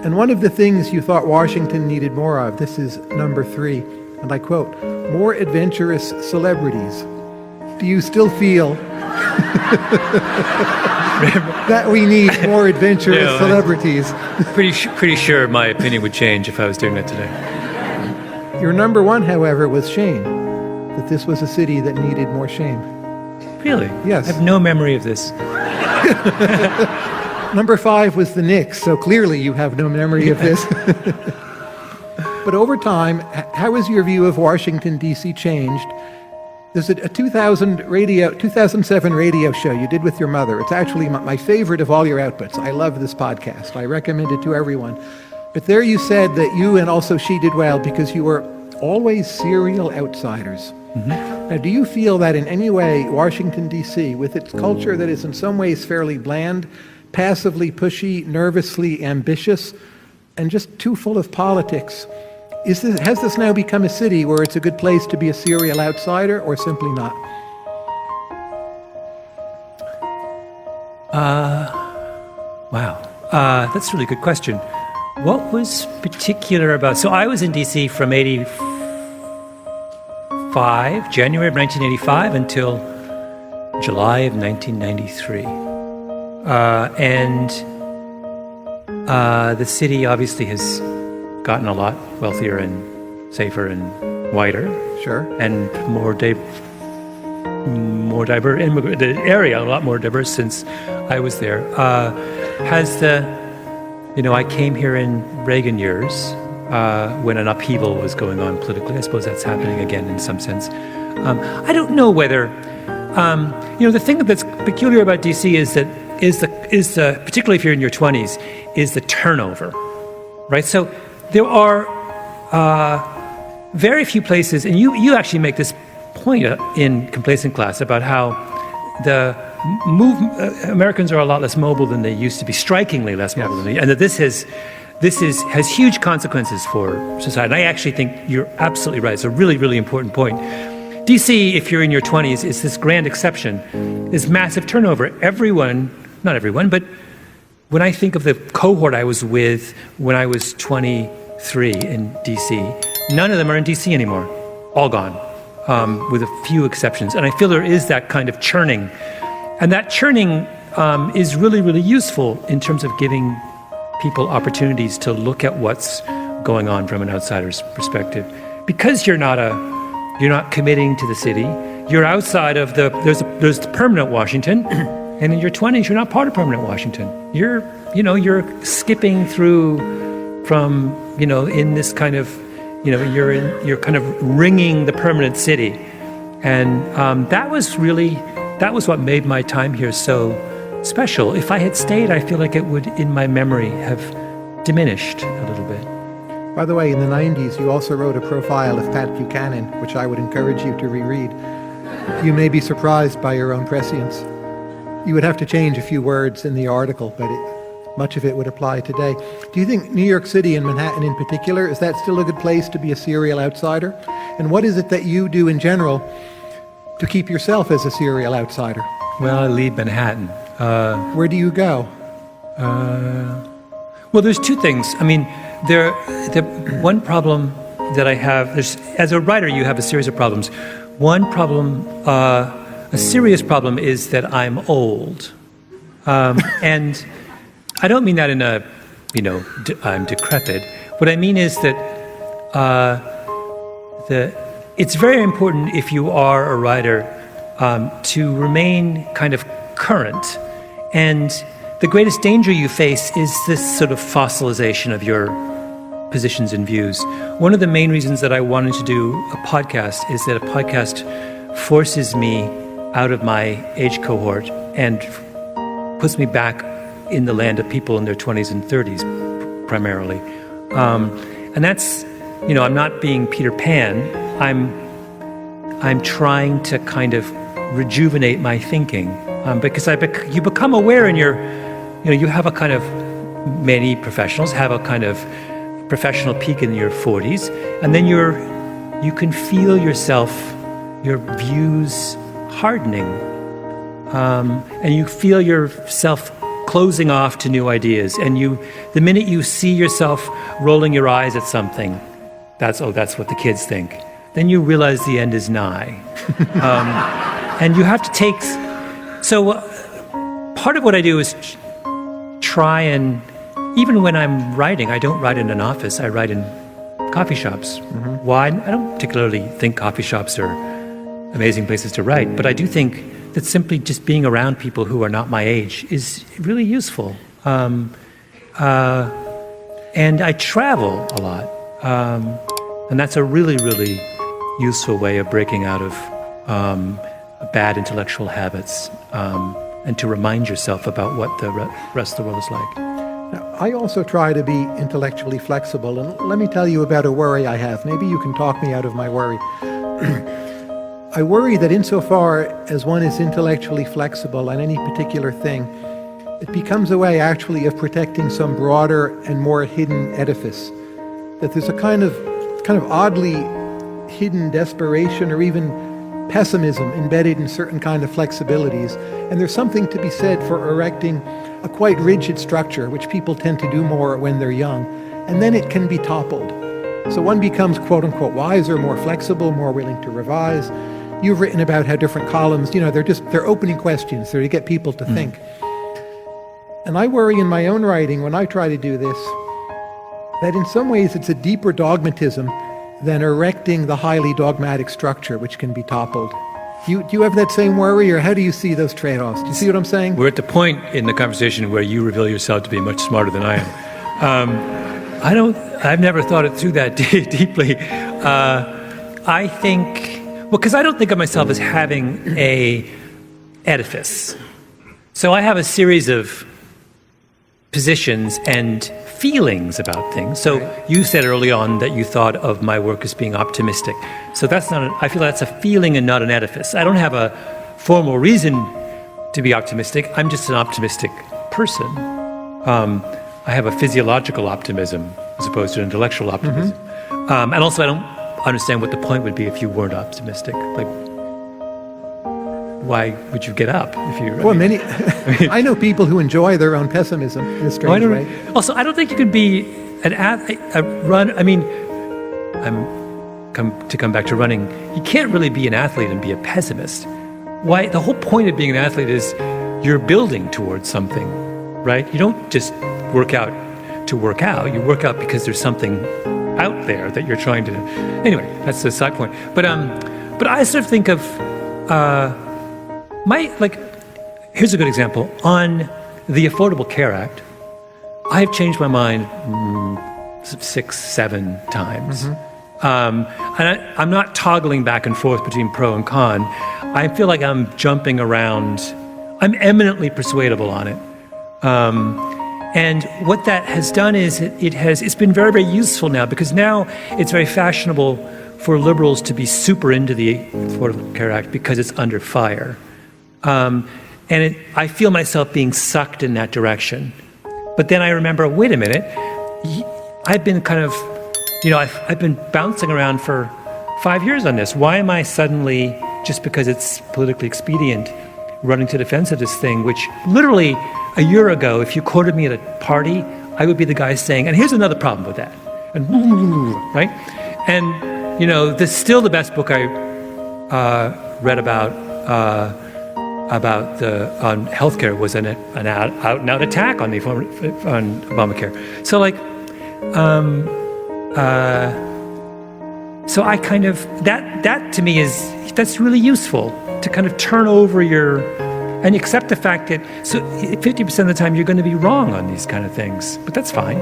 And one of the things you thought Washington needed more of, this is number 3, and I quote, more adventurous celebrities. Do you still feel that we need more adventurous celebrities? Pretty sure my opinion would change if I was doing that today. Your number 1, however, was shame, that this was a city that needed more shame. Really? Yes. I have no memory of this. Number 5 was the Knicks, so clearly you have no memory of this. But over time, how has your view of Washington, D.C. changed? There's a 2007 radio show you did with your mother. It's actually my favorite of all your outputs. I love this podcast. I recommend it to everyone. But there you said that you and also she did well because you were always serial outsiders. Mm-hmm. Now, do you feel that in any way Washington, D.C., with its culture that is in some ways fairly bland, passively pushy, nervously ambitious, and just too full of politics, has this now become a city where it's a good place to be a serial outsider, or simply not? Wow. That's a really good question. What was particular about... So I was in D.C. from January of 1985 until July of 1993. The city obviously has gotten a lot wealthier and safer and wider. Sure. And more diverse. The area a lot more diverse since I was there. I came here in Reagan years when an upheaval was going on politically. I suppose that's happening again in some sense. I don't know whether the thing that's peculiar about DC is the particularly if you're in your 20s is the turnover, right? So there are very few places, and you actually make this point in Complacent Class about how Americans are a lot less mobile than they used to be, strikingly less mobile than they, and that this has huge consequences for society. And I actually think you're absolutely right. It's a really, really important point. DC, if you're in your 20s, is this grand exception. This massive turnover. Not everyone, but when I think of the cohort I was with when I was 23 in DC, none of them are in DC anymore. All gone, with a few exceptions. And I feel there is that kind of churning. And that churning is really, really useful in terms of giving people opportunities to look at what's going on from an outsider's perspective. Because you're not committing to the city, you're outside of there's the permanent Washington, and in your 20s, you're not part of permanent Washington. You're skipping through from, in this kind of, you're kind of ringing the permanent city. And that was what made my time here so special. If I had stayed, I feel like it would, in my memory, have diminished a little bit. By the way, in the 90s, you also wrote a profile of Pat Buchanan, which I would encourage you to reread. You may be surprised by your own prescience. You would have to change a few words in the article, but much of it would apply today. Do you think New York City and Manhattan in particular, is that still a good place to be a serial outsider? And what is it that you do in general to keep yourself as a serial outsider? Well, I leave Manhattan. Where do you go? Well, there's two things. I mean, the one problem that I have, as a writer, you have a series of problems. One problem, a serious problem, is that I'm old. And I don't mean that in a, I'm decrepit. What I mean is that it's very important if you are a writer to remain kind of current. And the greatest danger you face is this sort of fossilization of your positions and views. One of the main reasons that I wanted to do a podcast is that a podcast forces me out of my age cohort and puts me back in the land of people in their 20s and 30s, primarily. And that's, I'm not being Peter Pan. I'm trying to kind of rejuvenate my thinking, because you become aware in you have a kind of, many professionals have a kind of professional peak in your 40s, and then you can feel yourself, your views hardening, and you feel yourself closing off to new ideas. And the minute you see yourself rolling your eyes at something, that's what the kids think. Then you realize the end is nigh. And you have to take, so part of what I do is try and, even when I'm writing, I don't write in an office, I write in coffee shops. Mm-hmm. Why? I don't particularly think coffee shops are amazing places to write, but I do think that simply just being around people who are not my age is really useful. And I travel a lot. And that's a really, really useful way of breaking out of bad intellectual habits, and to remind yourself about what the rest of the world is like. Now, I also try to be intellectually flexible, and let me tell you about a worry I have. Maybe you can talk me out of my worry. I worry that insofar as one is intellectually flexible on any particular thing, it becomes a way actually of protecting some broader and more hidden edifice. That there's a kind of oddly hidden desperation or even pessimism embedded in certain kind of flexibilities. And there's something to be said for erecting a quite rigid structure, which people tend to do more when they're young. And then it can be toppled. So one becomes quote unquote wiser, more flexible, more willing to revise. You've written about how different columns, they're opening questions. They're to get people to think. And I worry in my own writing when I try to do this, that in some ways it's a deeper dogmatism than erecting the highly dogmatic structure which can be toppled. Do you have that same worry, or how do you see those trade-offs? Do you see what I'm saying? We're at the point in the conversation where you reveal yourself to be much smarter than I am. I've never thought it through that deeply. I think, because I don't think of myself as having a edifice. So I have a series of positions and feelings about things. So you said early on that you thought of my work as being optimistic. So I feel that's a feeling and not an edifice. I don't have a formal reason to be optimistic. I'm just an optimistic person. I have a physiological optimism as opposed to an intellectual optimism. And also I don't understand what the point would be if you weren't optimistic. Like, why would you get up if you... Well, I know people who enjoy their own pessimism in a strange way. Also, I don't think you can be an athlete, to come back to running, you can't really be an athlete and be a pessimist. Why? The whole point of being an athlete is you're building towards something, right? You don't just work out to work out. You work out because there's something out there that you're trying to... Anyway, that's the side point. But I sort of think of... here's a good example. On the Affordable Care Act, I have changed my mind 6-7 times. And I'm not toggling back and forth between pro and con. I feel like I'm jumping around. I'm eminently persuadable on it. And what that has done is it's been very, very useful now, because now it's very fashionable for liberals to be super into the Affordable Care Act because it's under fire. I feel myself being sucked in that direction. But then I remember, wait a minute, I've been I've been bouncing around for 5 years on this. Why am I suddenly, just because it's politically expedient, running to defense of this thing, which literally a year ago, if you quoted me at a party, I would be the guy saying, and here's another problem with that, and right? And, this is still the best book I read about on healthcare was an out-and-out attack on Obamacare. So so I kind of, that to me that's really useful, to kind of turn over and accept the fact that 50% of the time you're going to be wrong on these kind of things, but that's fine.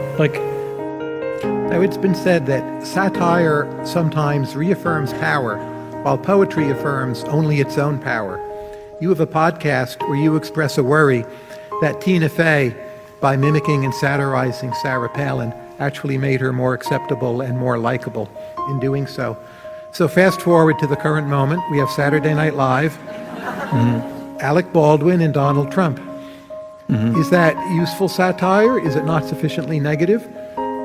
Now, it's been said that satire sometimes reaffirms power, while poetry affirms only its own power. You have a podcast where you express a worry that Tina Fey, by mimicking and satirizing Sarah Palin, actually made her more acceptable and more likable in doing so. So fast forward to the current moment, we have Saturday Night Live, Alec Baldwin and Donald Trump. Is that useful satire? Is it not sufficiently negative?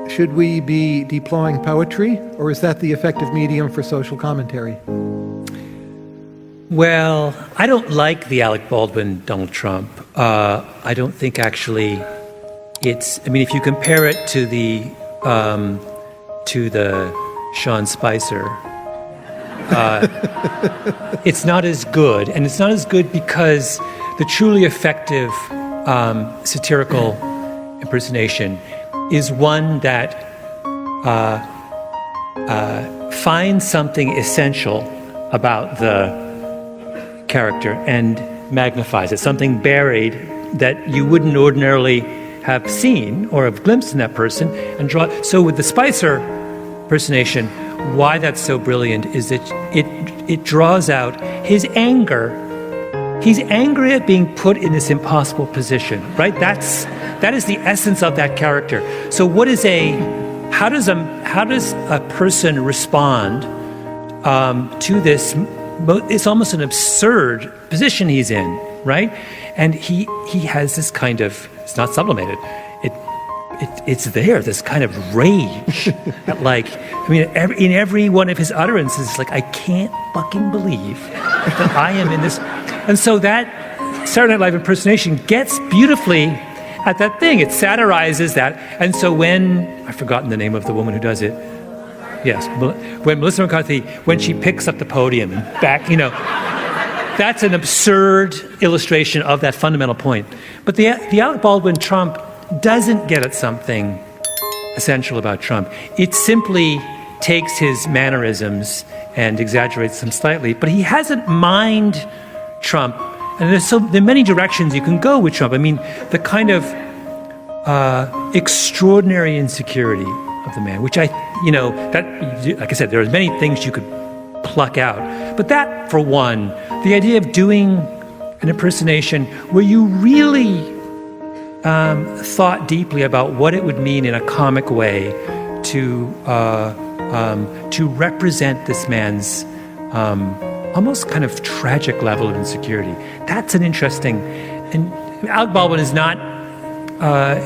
Should we be deploying poetry, or is that the effective medium for social commentary? Well, I don't like the Alec Baldwin, Donald Trump. I don't think actually if you compare it to the Sean Spicer, it's not as good. And it's not as good because the truly effective satirical impersonation is one that finds something essential about the character and magnifies it, something buried that you wouldn't ordinarily have seen or have glimpsed in that person, and draw. So with the Spicer impersonation, why that's so brilliant is that it draws out his anger. He's angry at being put in this impossible position, right? That is the essence of that character. So how does a person respond to this? It's almost an absurd position he's in, right? And he has this kind of, it's not sublimated, it's there, this kind of rage at in every one of his utterances, I can't fucking believe that I am in this. And so that Saturday Night Live impersonation gets beautifully at that thing. It satirizes that. And so when, I've forgotten the name of the woman who does it. Yes, when Melissa McCarthy, when she picks up the podium and back, that's an absurd illustration of that fundamental point. But the Alec Baldwin Trump doesn't get at something essential about Trump. It simply takes his mannerisms and exaggerates them slightly, but he hasn't mined Trump. And there are many directions you can go with Trump. The kind of extraordinary insecurity of the man, which like I said, there are many things you could pluck out. But that, for one, the idea of doing an impersonation where you really thought deeply about what it would mean in a comic way to represent this man's almost kind of tragic level of insecurity. That's an interesting, and Alec Baldwin is not,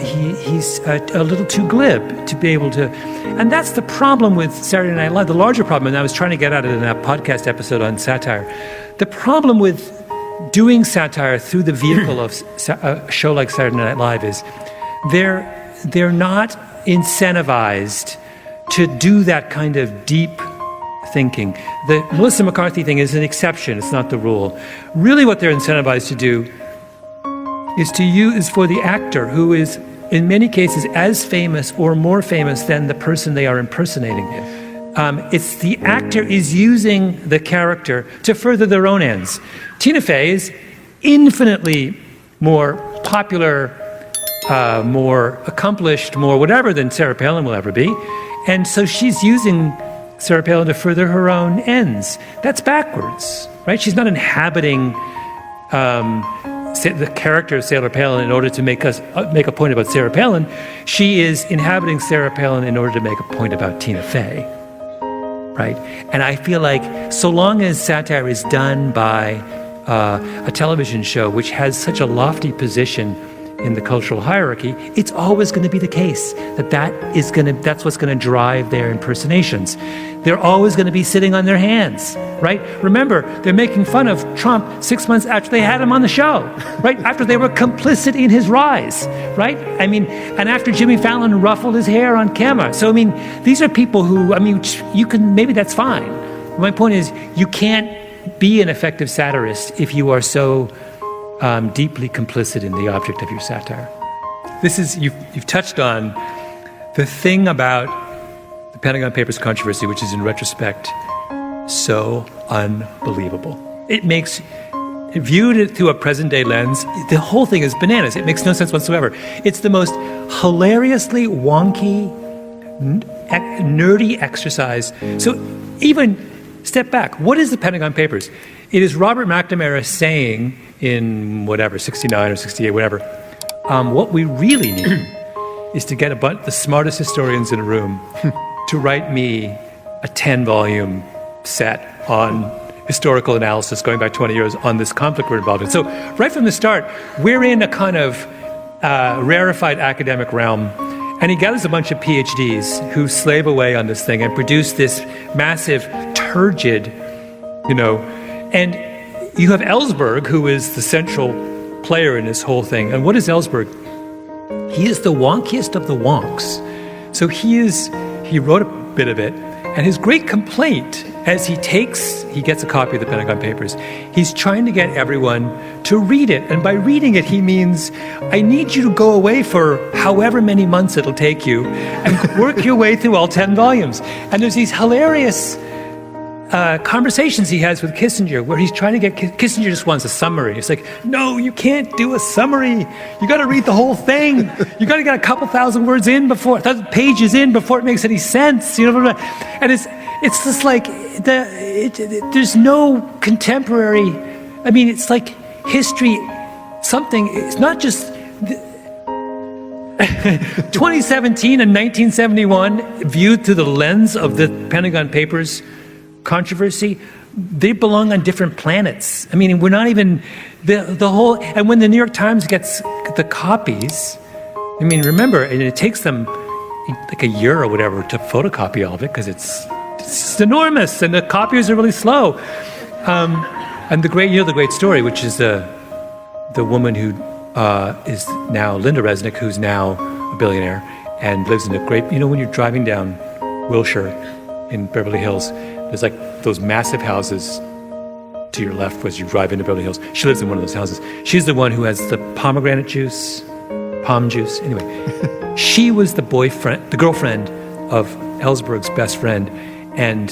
he's a little too glib to be able to, and that's the problem with Saturday Night Live, the larger problem, and I was trying to get at it in that podcast episode on satire. The problem with doing satire through the vehicle of a show like Saturday Night Live is they're not incentivized to do that kind of deep thinking. The Melissa McCarthy thing is an exception, it's not the rule. Really what they're incentivized to do is for the actor, who is in many cases as famous or more famous than the person they are impersonating. It's the actor is using the character to further their own ends. Tina Fey is infinitely more popular, more accomplished, more whatever than Sarah Palin will ever be. And so she's using Sarah Palin to further her own ends. That's backwards, right? She's not inhabiting the character of Sarah Palin in order to make a point about Sarah Palin. She is inhabiting Sarah Palin in order to make a point about Tina Fey, right? And I feel like so long as satire is done by a television show which has such a lofty position in the cultural hierarchy, it's always going to be the case that's what's going to drive their impersonations. They're always going to be sitting on their hands, right? Remember, they're making fun of Trump 6 months after they had him on the show, right? After they were complicit in his rise, right? I mean, and after Jimmy Fallon ruffled his hair on camera. So, I mean, these are people who, I mean, you can, maybe that's fine. My point is, you can't be an effective satirist if you are so deeply complicit in the object of your satire. This is, you've touched on the thing about the Pentagon Papers controversy, which is in retrospect so unbelievable. It makes, viewed through a present day lens, the whole thing is bananas. It makes no sense whatsoever. It's the most hilariously wonky, nerdy exercise. So even step back, what is the Pentagon Papers? It is Robert McNamara saying in whatever, 69 or 68, whatever, what we really need is to get the smartest historians in a room to write me a 10-volume set on historical analysis going back 20 years on this conflict we're involved in. So right from the start, we're in a kind of rarefied academic realm, and he gathers a bunch of PhDs who slave away on this thing and produce this massive, turgid, and you have Ellsberg, who is the central player in this whole thing. And what is Ellsberg? He is the wonkiest of the wonks. So he wrote a bit of it, and his great complaint as he gets a copy of the Pentagon Papers, he's trying to get everyone to read it. And by reading it, he means, I need you to go away for however many months it'll take you and work your way through all 10 volumes. And there's these hilarious conversations he has with Kissinger where he's trying to get, Kissinger just wants a summary. It's like, no, you can't do a summary. You got to read the whole thing. You got to get a couple thousand words in pages in before it makes any sense. And it's just like, there's no contemporary, I mean, it's like history, it's not just 2017 and 1971 viewed through the lens of the Pentagon Papers controversy. They belong on different planets. I mean, we're not even the whole. And when the New York Times gets the copies, I mean, remember, and it takes them like a year or whatever to photocopy all of it because it's enormous, and the copiers are really slow. And the great story, which is the woman who is now Linda Resnick, who's now a billionaire and lives in a great. When you're driving down Wilshire in Beverly Hills, there's like those massive houses to your left as you drive into Beverly Hills. She lives in one of those houses. She's the one who has the pomegranate juice, palm juice. Anyway, she was the girlfriend of Ellsberg's best friend, and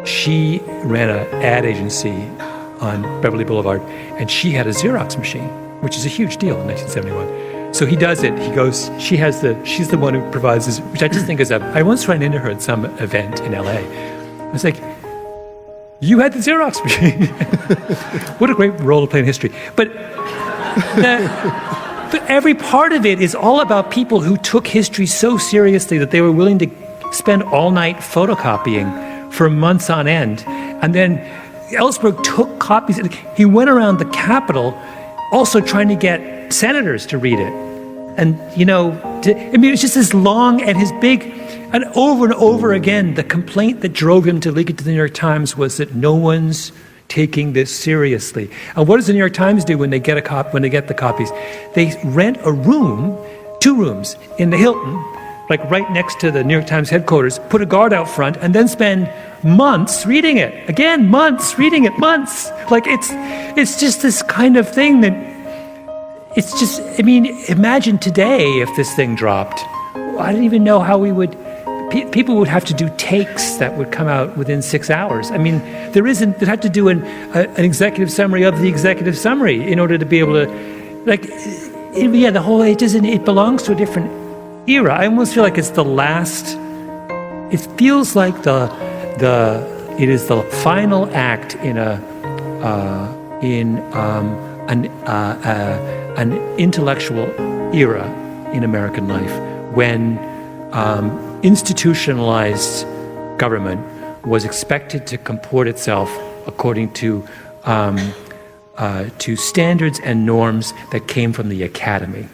she ran an ad agency on Beverly Boulevard, and she had a Xerox machine, which is a huge deal in 1971. So he does it. He goes, she's the one who provides this, which I just think is I once ran into her at some event in LA. I was like, you had the Xerox machine. What a great role to play in history. But every part of it is all about people who took history so seriously that they were willing to spend all night photocopying for months on end. And then Ellsberg took copies. He went around the Capitol also trying to get senators to read it. And, it's just this long and his big, and over again, the complaint that drove him to leak it to the New York Times was that no one's taking this seriously. And what does the New York Times do when they get the copies? They rent a room, 2 rooms in the Hilton, like right next to the New York Times headquarters, put a guard out front, and then spend months reading it. Again, months reading it, months. Like it's just this kind of thing that it's just, imagine today if this thing dropped. I don't even know how we would, people would have to do takes that would come out within 6 hours. They'd have to do an executive summary of the executive summary in order to be able to, it belongs to a different era. I almost feel like it's the last, it feels like it is the final act in an intellectual era in American life when institutionalized government was expected to comport itself according to standards and norms that came from the academy.